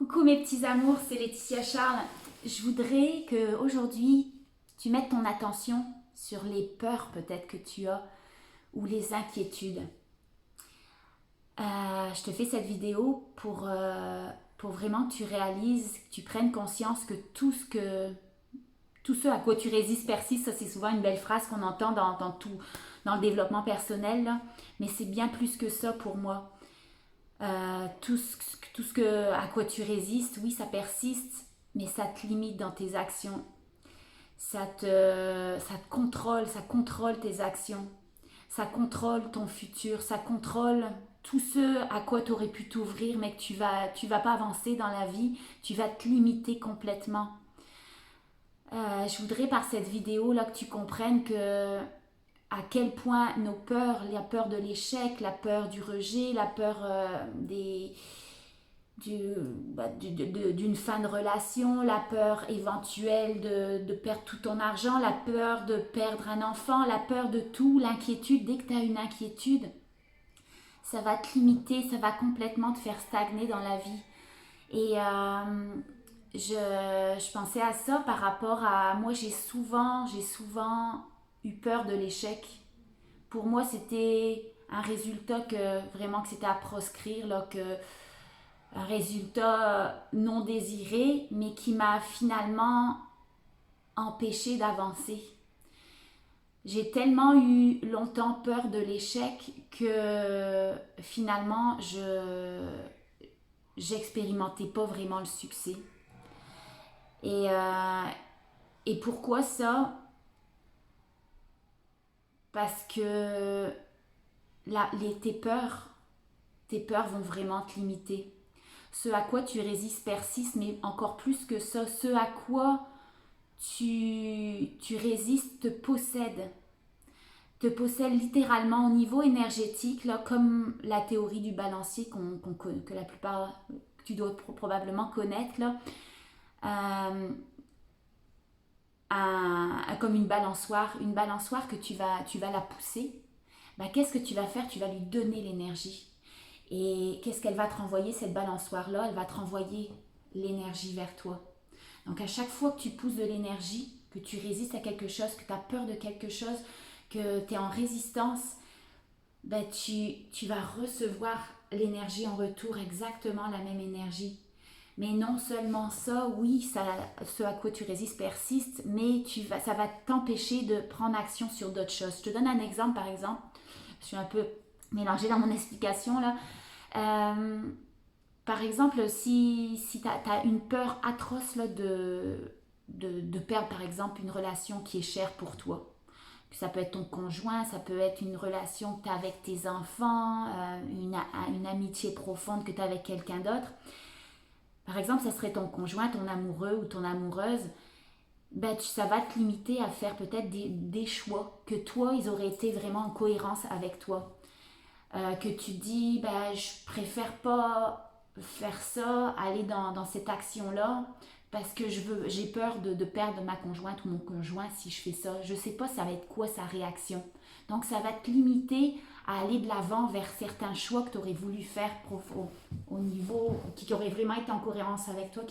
Coucou mes petits amours, c'est Laetitia Charles. Je voudrais que aujourd'hui tu mettes ton attention sur les peurs peut-être que tu as ou les inquiétudes. Je te fais cette vidéo pour vraiment que tu réalises, que tu prennes conscience que tout ce à quoi tu résistes persiste. Ça c'est souvent une belle phrase qu'on entend dans le développement personnel, là. Mais c'est bien plus que ça pour moi. Tout ce à quoi tu résistes, oui, ça persiste, mais ça te limite dans tes actions. Ça te contrôle, ça contrôle tes actions. Ça contrôle ton futur, ça contrôle tout ce à quoi tu aurais pu t'ouvrir, mais que tu vas pas avancer dans la vie, tu vas te limiter complètement. Je voudrais par cette vidéo là que tu comprennes que à quel point nos peurs, la peur de l'échec, la peur du rejet, la peur d'une fin de relation, la peur éventuelle de perdre tout ton argent, la peur de perdre un enfant, la peur de tout, l'inquiétude. Dès que tu as une inquiétude, ça va te limiter, ça va complètement te faire stagner dans la vie. Et je pensais à ça par rapport à moi, j'ai souvent eu peur de l'échec. Pour moi, c'était un résultat que c'était à proscrire, là, un résultat non désiré, mais qui m'a finalement empêché d'avancer. J'ai tellement eu longtemps peur de l'échec que finalement, j'expérimentais pas vraiment le succès. Et, euh, et pourquoi ça? Parce que tes peurs vont vraiment te limiter. Ce à quoi tu résistes persiste, mais encore plus que ça, ce à quoi tu résistes te possède littéralement au niveau énergétique, là, comme la théorie du balancier que la plupart, que tu dois probablement connaître, là. Euh, Comme une balançoire que tu vas la pousser. Ben, qu'est-ce que tu vas faire? Tu vas lui donner l'énergie. Et qu'est-ce qu'elle va te renvoyer, cette balançoire-là? Elle va te renvoyer l'énergie vers toi. Donc à chaque fois que tu pousses de l'énergie, que tu résistes à quelque chose, que tu as peur de quelque chose, que tu es en résistance, ben tu vas recevoir l'énergie en retour, exactement la même énergie. Mais non seulement ça, oui, ce à quoi tu résistes persiste, mais ça va t'empêcher de prendre action sur d'autres choses. Je te donne un exemple, par exemple. Je suis un peu mélangée dans mon explication là. Euh, Par exemple, si tu as une peur atroce là, de perdre, par exemple, une relation qui est chère pour toi. Ça peut être ton conjoint, ça peut être une relation que tu as avec tes enfants, une amitié profonde que tu as avec quelqu'un d'autre. Par exemple, ça serait ton conjoint, ton amoureux ou ton amoureuse. Ben, ça va te limiter à faire peut-être des choix que toi, ils auraient été vraiment en cohérence avec toi. Que tu dis, ben, je préfère pas faire ça, aller dans cette action-là, parce que j'ai peur de perdre ma conjointe ou mon conjoint si je fais ça. Je sais pas ça va être quoi sa réaction. Donc ça va te limiter à aller de l'avant vers certains choix que tu aurais voulu faire au niveau, qui auraient vraiment été en cohérence avec toi,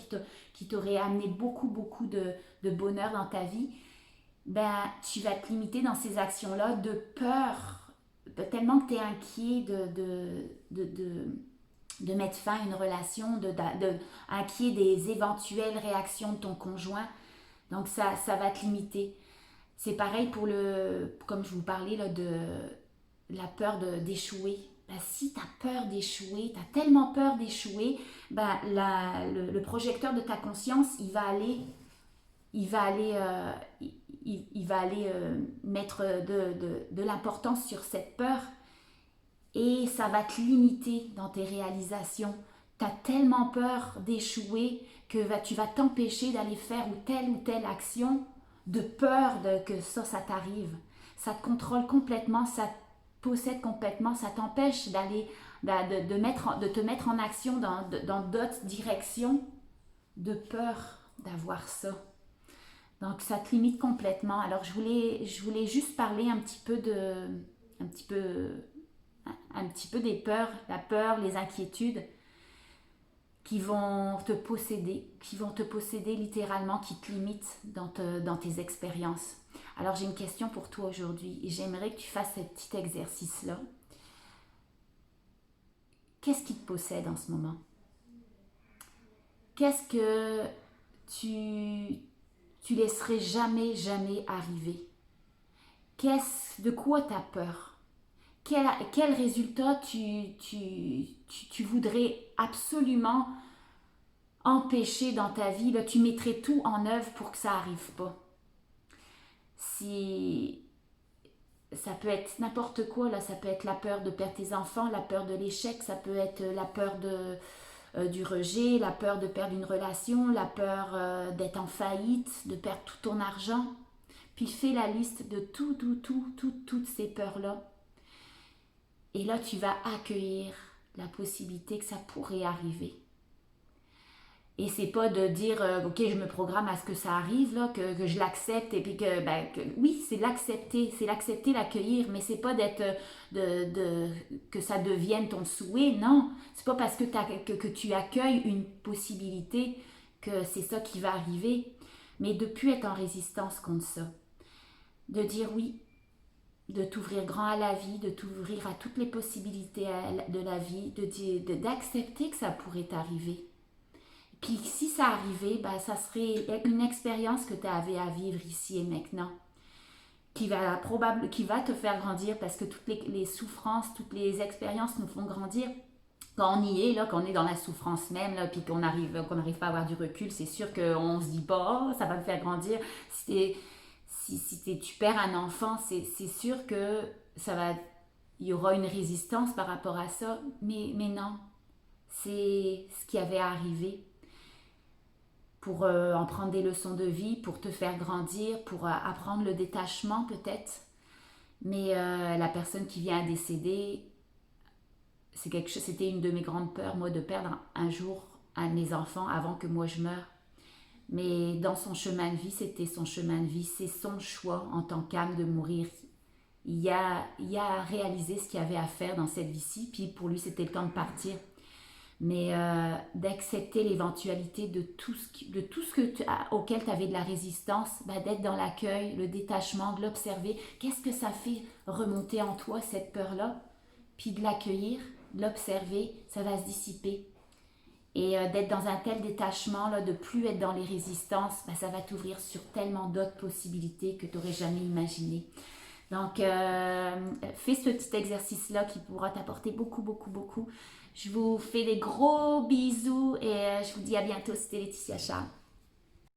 qui t'auraient amené beaucoup de bonheur dans ta vie. Ben, tu vas te limiter dans ces actions-là de peur, tellement que tu es inquiet de mettre fin à une relation, inquiet des éventuelles réactions de ton conjoint. Donc ça va te limiter. C'est pareil comme je vous parlais là, de la peur d'échouer. Ben, si tu as peur d'échouer, tu as tellement peur d'échouer, ben, le projecteur de ta conscience, il va aller, il va aller mettre de l'importance sur cette peur et ça va te limiter dans tes réalisations. Tu as tellement peur d'échouer que tu vas t'empêcher d'aller faire ou telle action de peur que ça t'arrive. Ça te contrôle complètement, ça te possède complètement, ça t'empêche de te mettre en action dans d'autres directions de peur d'avoir ça. Donc ça te limite complètement. Alors je voulais juste parler un petit peu, un petit peu des peurs, la peur, les inquiétudes. qui vont te posséder littéralement, qui te limitent dans tes expériences. Alors j'ai une question pour toi aujourd'hui et j'aimerais que tu fasses ce petit exercice-là. Qu'est-ce qui te possède en ce moment? Qu'est-ce que tu laisserais jamais, jamais arriver? De quoi tu as peur? Quel résultat tu voudrais absolument empêcher dans ta vie? Là, tu mettrais tout en œuvre pour que ça n'arrive pas. Si ça peut être n'importe quoi, là, ça peut être la peur de perdre tes enfants, la peur de l'échec, ça peut être la peur du rejet, la peur de perdre une relation, la peur d'être en faillite, de perdre tout ton argent. Puis fais la liste de toutes ces peurs-là. Et là, tu vas accueillir la possibilité que ça pourrait arriver. Et c'est pas de dire, ok, je me programme à ce que ça arrive, là, que je l'accepte, et puis oui, c'est l'accepter, l'accueillir, mais c'est pas d'être, que ça devienne ton souhait, non. C'est pas parce que tu accueilles une possibilité que c'est ça qui va arriver, mais de plus être en résistance contre ça. De dire oui, de t'ouvrir grand à la vie, de t'ouvrir à toutes les possibilités de la vie, d'accepter que ça pourrait t'arriver. Puis si ça arrivait, ben, ça serait une expérience que tu avais à vivre ici et maintenant, qui va te faire grandir, parce que toutes les souffrances, toutes les expériences nous font grandir. Quand on y est, là, quand on est dans la souffrance même, là, puis qu'on n'arrive pas à avoir du recul, c'est sûr qu'on se dit pas, oh, ça va me faire grandir. Si tu perds un enfant, c'est sûr que il y aura une résistance par rapport à ça, mais non, c'est ce qui avait arrivé pour en prendre des leçons de vie, pour te faire grandir, pour apprendre le détachement peut-être. Mais la personne qui vient à décéder, c'était une de mes grandes peurs, moi, de perdre un jour un de mes enfants avant que moi je meure. Mais dans son chemin de vie, c'était son chemin de vie, c'est son choix en tant qu'âme de mourir. Il a réalisé ce qu'il avait à faire dans cette vie-ci, puis pour lui c'était le temps de partir. Mais d'accepter l'éventualité de tout ce auquel tu avais de la résistance, ben, d'être dans l'accueil, le détachement, de l'observer. Qu'est-ce que ça fait remonter en toi, cette peur-là? Puis de l'accueillir, de l'observer, ça va se dissiper. Et d'être dans un tel détachement, là, de plus être dans les résistances, ben, ça va t'ouvrir sur tellement d'autres possibilités que tu n'aurais jamais imaginées. Donc, fais ce petit exercice-là qui pourra t'apporter beaucoup, beaucoup, beaucoup. Je vous fais des gros bisous et je vous dis à bientôt. C'était Laetitia Charles.